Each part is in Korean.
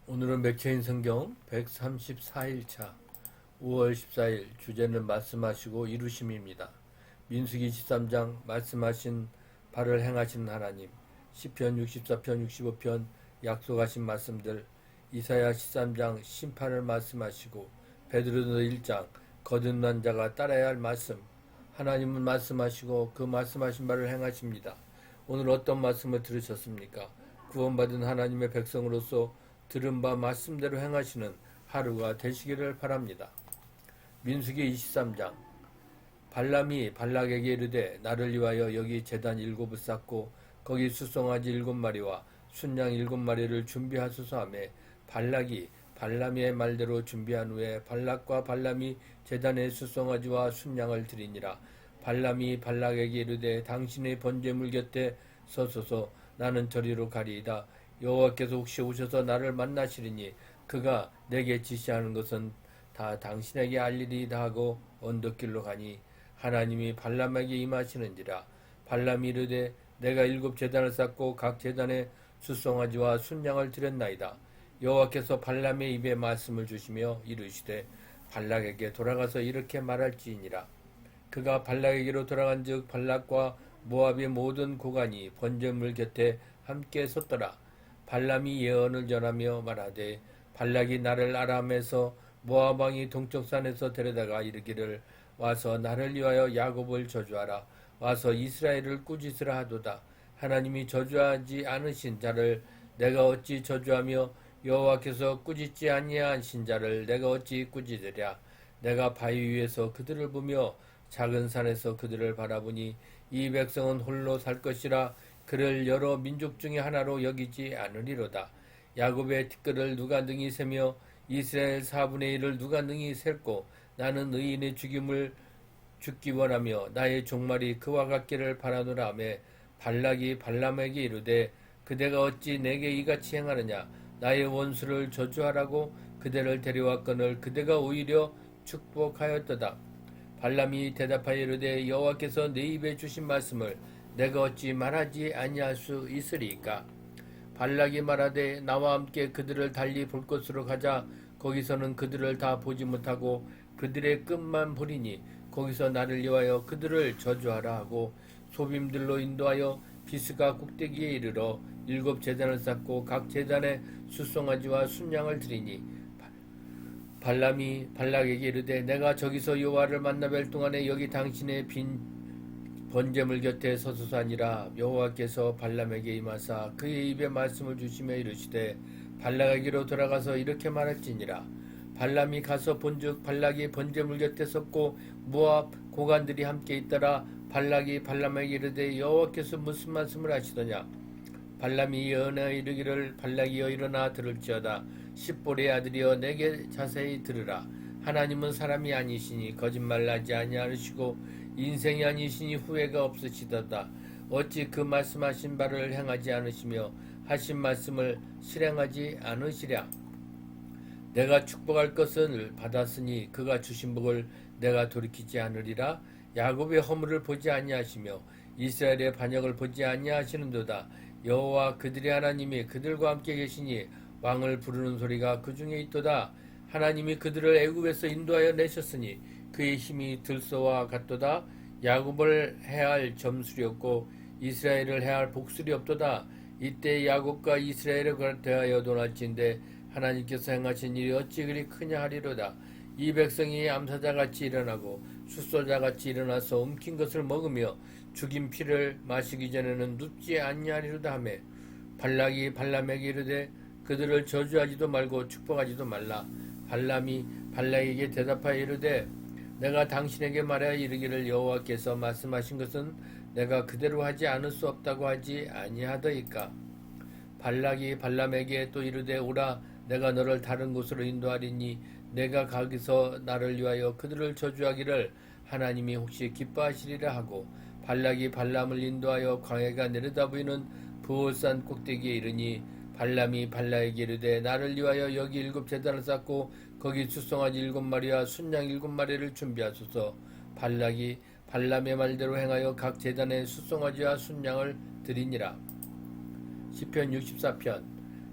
오늘은 맥케인 성경 134일차 5월 14일 주제는 말씀하시고 이루심입니다. 민수기 13장 말씀하신 바를 행하시는 하나님, 시편 64편 65편 약속하신 말씀들, 이사야 13장 심판을 말씀하시고 베드로서 1장 거듭난 자가 따라야 할 말씀, 하나님은 말씀하시고 그 말씀하신 바를 행하십니다. 오늘 어떤 말씀을 들으셨습니까? 구원받은 하나님의 백성으로서 들은 바 말씀대로 행하시는 하루가 되시기를 바랍니다. 민수기 23장 발람이 발락에게 이르되 나를 위하여 여기 제단 7을 쌓고 거기 수송아지 7마리와 순양 7마리를 준비하소서 하며 발락이 발람의 말대로 준비한 후에 발락과 발람이 제단에 수송아지와 순양을 드리니라. 발람이 발락에게 이르되 당신의 번제물 곁에 서소서 나는 저리로 가리이다. 여호와께서 혹시 오셔서 나를 만나시리니 그가 내게 지시하는 것은 다 당신에게 알리리이다 하고 언덕길로 가니 하나님이 발람에게 임하시는지라. 발람이 이르되 내가 7제단을 쌓고 각 제단에 수송아지와 순양을 드렸나이다. 여호와께서 발람의 입에 말씀을 주시며 이르시되 발락에게 돌아가서 이렇게 말할지니라. 그가 발락에게로 돌아간즉 발락과 모압의 모든 고관이 번제물 곁에 함께 섰더라. 발람이 예언을 전하며 말하되 발락이 나를 아람에서 모압 왕이 동쪽 산에서 데려다가 이르기를 와서 나를 위하여 야곱을 저주하라. 와서 이스라엘을 꾸짖으라 하도다. 하나님이 저주하지 않으신 자를 내가 어찌 저주하며 여호와께서 꾸짖지 아니하신 자를 내가 어찌 꾸짖으랴. 내가 바위 위에서 그들을 보며 작은 산에서 그들을 바라보니 이 백성은 홀로 살 것이라. 그를 여러 민족 중에 하나로 여기지 않으리로다. 야곱의 티끌을 누가 능히 세며 이스라엘 4분의 1을 누가 능히 셀고 나는 의인의 죽기 원하며 나의 종말이 그와 같기를 바라노라 하며 발락이 발람에게 이르되 그대가 어찌 내게 이같이 행하느냐. 나의 원수를 저주하라고 그대를 데려왔거늘 그대가 오히려 축복하였도다. 발람이 대답하여 이르되 여호와께서 내 입에 주신 말씀을 내가 어찌 말하지 아니할 수 있으리까. 발락이 말하되 나와 함께 그들을 달리 볼 곳으로 가자. 거기서는 그들을 다 보지 못하고 그들의 끝만 보리니 거기서 나를 위하여 그들을 저주하라 하고 소빔들로 인도하여 비스가 꼭대기에 이르러 7제단을 쌓고 각 제단에 수송아지와 순양을 드리니 발람이 발락에게 이르되 내가 저기서 여호와를 만나 뵐 동안에 여기 당신의 빈 번제물 곁에 서소서 하니라. 여호와께서 발람에게 임하사 그의 입에 말씀을 주시며 이르시되 발락에게로 돌아가서 이렇게 말할지니라. 발람이 가서 본즉 발락이 번제물 곁에 섰고 모압 고관들이 함께 있더라. 발락이 발람에게 이르되 여호와께서 무슨 말씀을 하시더냐. 발람이 예언하여 이르기를 발락이여 일어나 들을지어다. 십볼의 아들이여 내게 자세히 들으라. 하나님은 사람이 아니시니 거짓말하지 아니하시고 인생이 아니시니 후회가 없으시도다. 어찌 그 말씀하신 바를 행하지 않으시며 하신 말씀을 실행하지 않으시랴. 내가 축복할 것을 받았으니 그가 주신 복을 내가 돌이키지 않으리라. 야곱의 허물을 보지 아니하시며 이스라엘의 반역을 보지 아니하시는도다. 여호와 그들의 하나님이 그들과 함께 계시니 왕을 부르는 소리가 그 중에 있도다. 하나님이 그들을 애굽에서 인도하여 내셨으니 그의 힘이 들소와 같도다. 야곱을 해할 점술이 없고 이스라엘을 해할 복술이 없도다. 이때 야곱과 이스라엘에 대하여 논할진대 하나님께서 행하신 일이 어찌 그리 크냐 하리로다. 이 백성이 암사자같이 일어나고 숫소자같이 일어나서 움킨 것을 먹으며 죽인 피를 마시기 전에는 눕지 아니하리로다 하며 발락이 발람에게 이르되 그들을 저주하지도 말고 축복하지도 말라. 발람이 발락에게 대답하여 이르되 내가 당신에게 말하여 이르기를 여호와께서 말씀하신 것은 내가 그대로 하지 않을 수 없다고 하지 아니하더이까. 발락이 발람에게 또 이르되 오라 내가 너를 다른 곳으로 인도하리니 내가 거기서 나를 위하여 그들을 저주하기를 하나님이 혹시 기뻐하시리라 하고 발락이 발람을 인도하여 광야가 내려다 보이는 부올산 꼭대기에 이르니 발람이 발락에게 이르되 나를 위하여 여기 7제단을 쌓고 거기 수송아지 7마리와 순양 7마리를 준비하소서. 발락이 발람의 말대로 행하여 각 제단에 수송아지와 순양을 드리니라. 시편 64편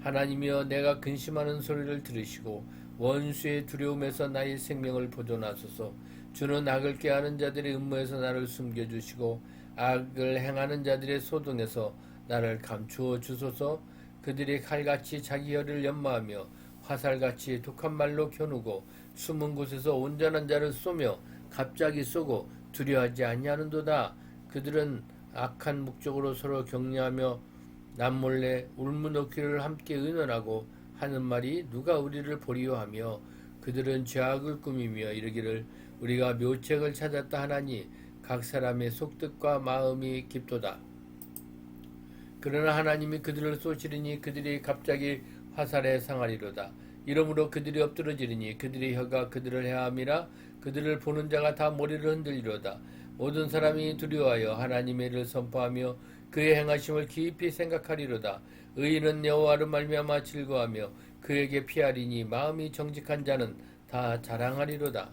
하나님이여 내가 근심하는 소리를 들으시고 원수의 두려움에서 나의 생명을 보존하소서. 주는 악을 꾀하는 자들의 음모에서 나를 숨겨주시고 악을 행하는 자들의 소동에서 나를 감추어 주소서. 그들이 칼같이 자기 혀를 연마하며 화살같이 독한 말로 겨누고 숨은 곳에서 온전한 자를 쏘며 갑자기 쏘고 두려워하지 아니하는도다. 그들은 악한 목적으로 서로 격려하며 남몰래 울무노기를 함께 의논하고 하는 말이 누가 우리를 보리요 하며 그들은 죄악을 꾸미며 이르기를 우리가 묘책을 찾았다 하나니 각 사람의 속뜻과 마음이 깊도다. 그러나 하나님이 그들을 쏘시리니 그들이 갑자기 화살에 상하리로다. 이러므로 그들이 엎드러지리니 그들의 혀가 그들을 해함이라. 그들을 보는 자가 다 머리를 흔들리로다. 모든 사람이 두려워하여 하나님의 일을 선포하며 그의 행하심을 깊이 생각하리로다. 의인은 여호와로 말미암아 즐거워하며 그에게 피하리니 마음이 정직한 자는 다 자랑하리로다.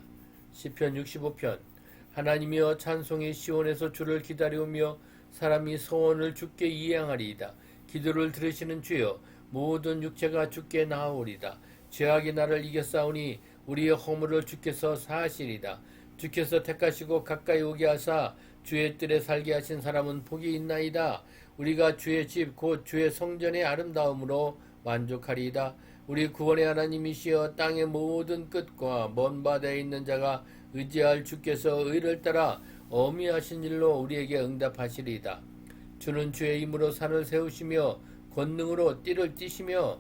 시편 65편. 하나님이여 찬송이 시온에서 주를 기다려오며 사람이 소원을 주께 이행하리이다. 기도를 들으시는 주여 모든 육체가 주께 나아오리다. 죄악이 나를 이겼사오니 우리의 허물을 주께서 사하시리다. 주께서 택하시고 가까이 오게 하사 주의 뜰에 살게 하신 사람은 복이 있나이다. 우리가 주의 집 곧 주의 성전의 아름다움으로 만족하리이다. 우리 구원의 하나님이시여 땅의 모든 끝과 먼 바다에 있는 자가 의지할 주께서 의를 따라 어미하신 일로 우리에게 응답하시리이다. 주는 주의 힘으로 산을 세우시며 권능으로 띠를 띠시며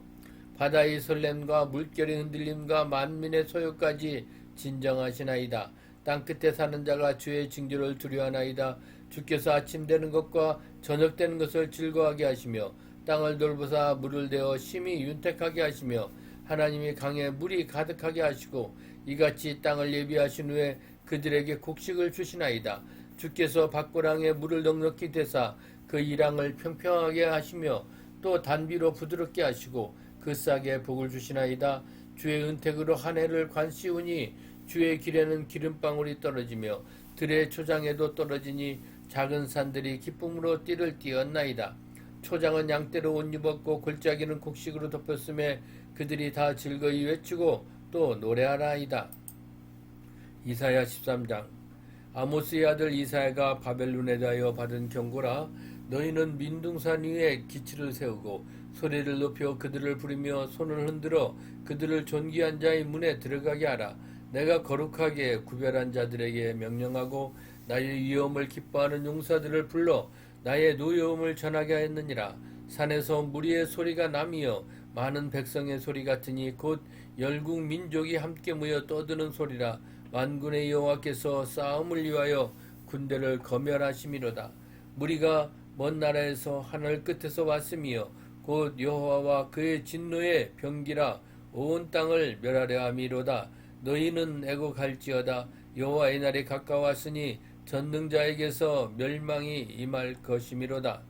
바다의 설렘과 물결의 흔들림과 만민의 소요까지 진정하시나이다. 땅끝에 사는 자가 주의 징조를 두려워하나이다. 주께서 아침 되는 것과 저녁 되는 것을 즐거워하게 하시며 땅을 돌보사 물을 대어 심히 윤택하게 하시며 하나님이 강에 물이 가득하게 하시고 이같이 땅을 예비하신 후에 그들에게 곡식을 주시나이다. 주께서 밭고랑에 물을 넉넉히 대사 그 이랑을 평평하게 하시며 또 단비로 부드럽게 하시고 그 싹에 복을 주시나이다. 주의 은택으로 한 해를 관시우니 주의 길에는 기름방울이 떨어지며 들의 초장에도 떨어지니 작은 산들이 기쁨으로 띠를 띠었나이다. 초장은 양떼로 옷 입었고 골짜기는 곡식으로 덮였음에 그들이 다 즐거이 외치고 또 노래하나이다. 이사야 13장. 아모스의 아들 이사야가 바벨론에 대하여 받은 경고라. 너희는 민둥산 위에 기치를 세우고 소리를 높여 그들을 부르며 손을 흔들어 그들을 존귀한 자의 문에 들어가게 하라. 내가 거룩하게 구별한 자들에게 명령하고 나의 위엄을 기뻐하는 용사들을 불러 나의 노여움을 전하게 하였느니라. 산에서 무리의 소리가 나며 많은 백성의 소리 같으니 곧 열국 민족이 함께 모여 떠드는 소리라. 만군의 여호와께서 싸움을 위하여 군대를 거멸하심이로다. 무리가 먼 나라에서 하늘 끝에서 왔으며 곧 여호와와 그의 진노의 병기라 온 땅을 멸하려 함이로다. 너희는 애곡할지어다. 여호와의 날이 가까웠으니 전능자에게서 멸망이 임할 것이미로다.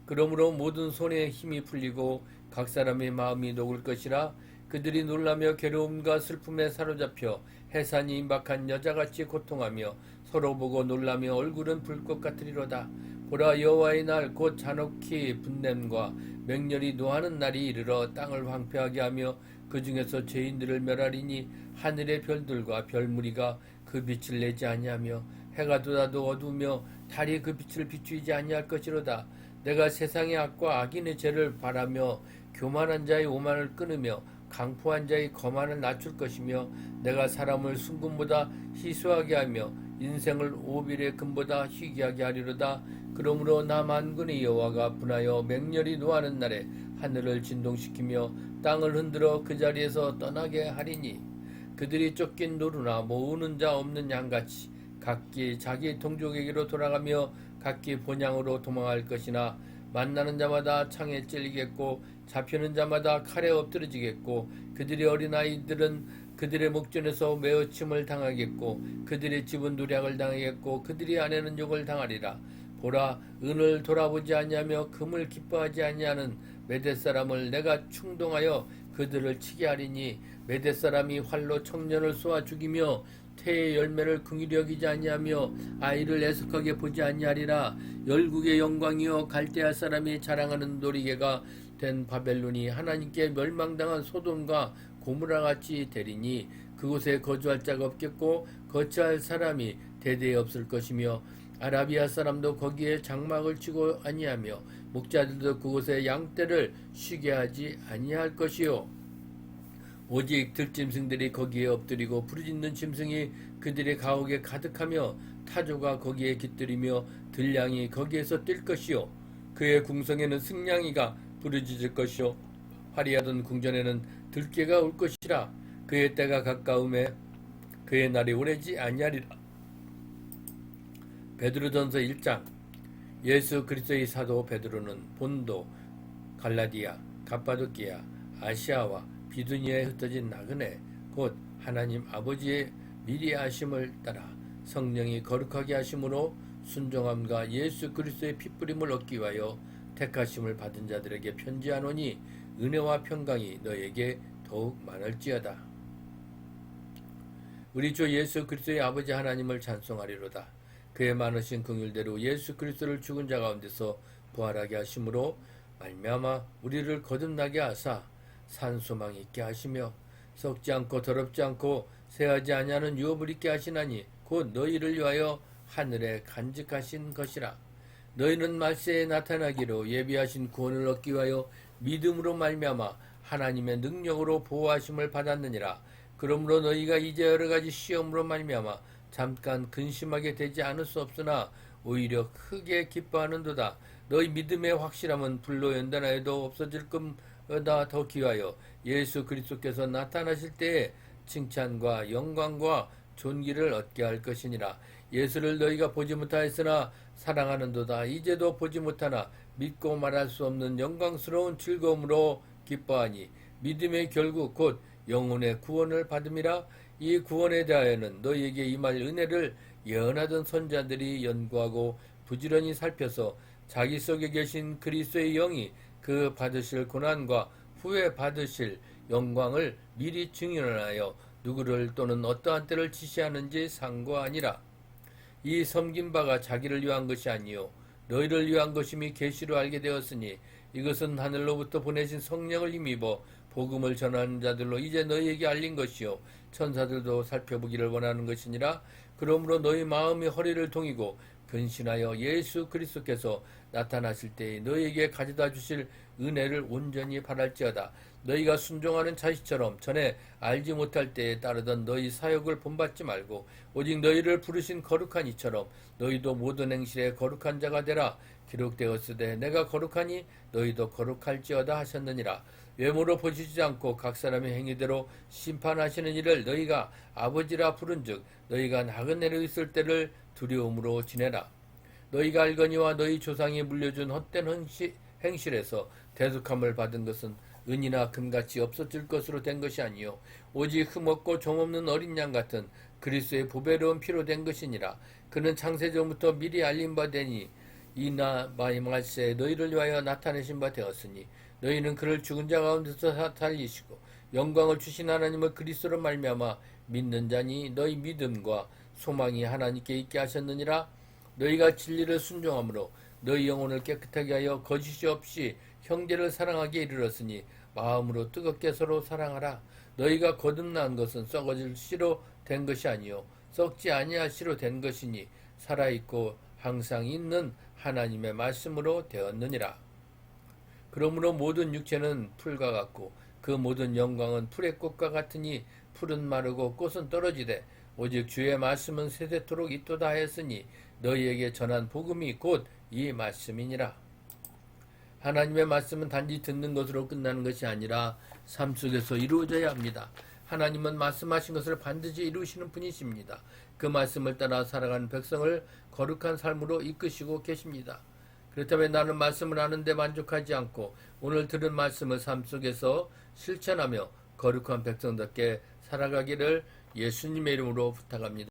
그러므로 모든 손에 힘이 풀리고 각 사람의 마음이 녹을 것이라. 그들이 놀라며 괴로움과 슬픔에 사로잡혀 해산이 임박한 여자같이 고통하며 서로 보고 놀라며 얼굴은 불꽃 같으리로다. 보라, 여호와의 날 곧 잔혹히 분냄과 맹렬히 노하는 날이 이르러 땅을 황폐하게 하며 그 중에서 죄인들을 멸하리니 하늘의 별들과 별무리가 그 빛을 내지 아니하며 해가 돋아도 어두우며 달이 그 빛을 비추이지 아니할 것이로다. 내가 세상의 악과 악인의 죄를 바라며 교만한 자의 오만을 끊으며 강포한 자의 거만을 낮출 것이며 내가 사람을 순금보다 희수하게 하며 인생을 오빌의 금보다 희귀하게 하리로다. 그러므로 나 만군의 여호와가 분하여 맹렬히 노하는 날에 하늘을 진동시키며 땅을 흔들어 그 자리에서 떠나게 하리니 그들이 쫓긴 노루나 모으는 자 없는 양같이 각기 자기 동족에게로 돌아가며 각기 본향으로 도망할 것이나 만나는 자마다 창에 찔리겠고 잡히는 자마다 칼에 엎드러지겠고 그들의 어린아이들은 그들의 목전에서 메어침을 당하겠고 그들의 집은 누략을 당하겠고 그들의 아내는 욕을 당하리라. 보라, 은을 돌아보지 아니하며 금을 기뻐하지 아니하는 메대 사람을 내가 충동하여 그들을 치게 하리니 메대 사람이 활로 청년을 쏘아 죽이며 태의 열매를 긍휼히 여기지 아니하며 아이를 애석하게 보지 아니하리라. 열국의 영광이여 갈대아 사람이 자랑하는 놀이개가 된 바벨론이 하나님께 멸망당한 소돔과 고무라 같이 되리니 그곳에 거주할 자가 없겠고 거처할 사람이 대대에 없을 것이며 아라비아 사람도 거기에 장막을 치고 아니하며 목자들도 그곳에 양떼를 쉬게 하지 아니할 것이요 오직 들짐승들이 거기에 엎드리고 부르짖는 짐승이 그들의 가옥에 가득하며 타조가 거기에 깃들이며 들량이 거기에서 뛸 것이요 그의 궁성에는 승냥이가 부르짖을 것이요 화려하던 궁전에는 들깨가 올 것이라. 그의 때가 가까움에 그의 날이 오래지 아니하리라. 베드로전서 1장. 예수 그리스도의 사도 베드로는 본도, 갈라디아, 갑바도기아, 아시아와 비두니아에 흩어진 나그네 곧 하나님 아버지의 미리 아심을 따라 성령이 거룩하게 하심으로 순종함과 예수 그리스도의 핏부림을 얻기 위하여 택하심을 받은 자들에게 편지하노니 은혜와 평강이 너에게 더욱 많을지어다. 우리 주 예수 그리스도의 아버지 하나님을 찬송하리로다. 그의 많으신 긍휼대로 예수 그리스도를 죽은 자 가운데서 부활하게 하심으로 말미암아 우리를 거듭나게 하사 산 소망 있게 하시며 썩지 않고 더럽지 않고 새하지 아니하는 유업을 있게 하시나니 곧 너희를 위하여 하늘에 간직하신 것이라. 너희는 말세에 나타나기로 예비하신 구원을 얻기 위하여 믿음으로 말미암아 하나님의 능력으로 보호하심을 받았느니라. 그러므로 너희가 이제 여러 가지 시험으로 말미암아 잠깐 근심하게 되지 않을 수 없으나 오히려 크게 기뻐하는도다. 너희 믿음의 확실함은 불로 연단하여도 없어질 것보다 더 귀하여 예수 그리스도께서 나타나실 때에 칭찬과 영광과 존귀를 얻게 할 것이니라. 예수를 너희가 보지 못하였으나 사랑하는도다. 이제도 보지 못하나 믿고 말할 수 없는 영광스러운 즐거움으로 기뻐하니 믿음의 결국 곧 영혼의 구원을 받음이라. 이 구원에 대하여는 너희에게 임할 은혜를 예언하던 선자들이 연구하고 부지런히 살펴서 자기 속에 계신 그리스도의 영이 그 받으실 고난과 후에 받으실 영광을 미리 증언하여 누구를 또는 어떠한 때를 지시하는지 상고하니라. 이 섬긴 바가 자기를 위한 것이 아니요 너희를 위한 것임이 계시로 알게 되었으니 이것은 하늘로부터 보내신 성령을 힘입어 복음을 전하는 자들로 이제 너희에게 알린 것이요 천사들도 살펴보기를 원하는 것이니라. 그러므로 너희 마음이 허리를 동이고 근신하여 예수 그리스도께서 나타나실 때에 너희에게 가져다 주실 은혜를 온전히 바랄지어다. 너희가 순종하는 자식처럼 전에 알지 못할 때에 따르던 너희 사역을 본받지 말고 오직 너희를 부르신 거룩한 이처럼 너희도 모든 행실에 거룩한 자가 되라. 기록되었으되 내가 거룩하니 너희도 거룩할지어다 하셨느니라. 외모로 보시지 않고 각 사람의 행위대로 심판하시는 이를 너희가 아버지라 부른즉 너희가 나그네로 있을 때를 두려움으로 지내라. 너희가 알거니와 너희 조상이 물려준 헛된 행실에서 대속함을 받은 것은 은이나 금같이 없어질 것으로 된 것이 아니요 오직 흠없고 종없는 어린 양 같은 그리스도의 보배로운 피로 된 것이니라. 그는 창세전부터 미리 알린 바 되니 이나 말세에 너희를 위하여 나타내신 바 되었으니 너희는 그를 죽은 자 가운데서 살리시고 영광을 주신 하나님을 그리스도로 말미암아 믿는 자니 너희 믿음과 소망이 하나님께 있게 하셨느니라. 너희가 진리를 순종함으로 너희 영혼을 깨끗하게 하여 거짓이 없이 형제를 사랑하게 이르렀으니 마음으로 뜨겁게 서로 사랑하라. 너희가 거듭난 것은 썩어질 씨로 된 것이 아니요 썩지 아니할 씨로 된 것이니 살아있고 항상 있는 하나님의 말씀으로 되었느니라. 그러므로 모든 육체는 풀과 같고 그 모든 영광은 풀의 꽃과 같으니 풀은 마르고 꽃은 떨어지되 오직 주의 말씀은 세세토록 있도다 하였으니 너희에게 전한 복음이 곧 이 말씀이니라. 하나님의 말씀은 단지 듣는 것으로 끝나는 것이 아니라 삶 속에서 이루어져야 합니다. 하나님은 말씀하신 것을 반드시 이루시는 분이십니다. 그 말씀을 따라 살아가는 백성을 거룩한 삶으로 이끄시고 계십니다. 그렇다면 나는 말씀을 아는데 만족하지 않고 오늘 들은 말씀을 삶 속에서 실천하며 거룩한 백성답게 살아가기를 예수님의 이름으로 부탁합니다.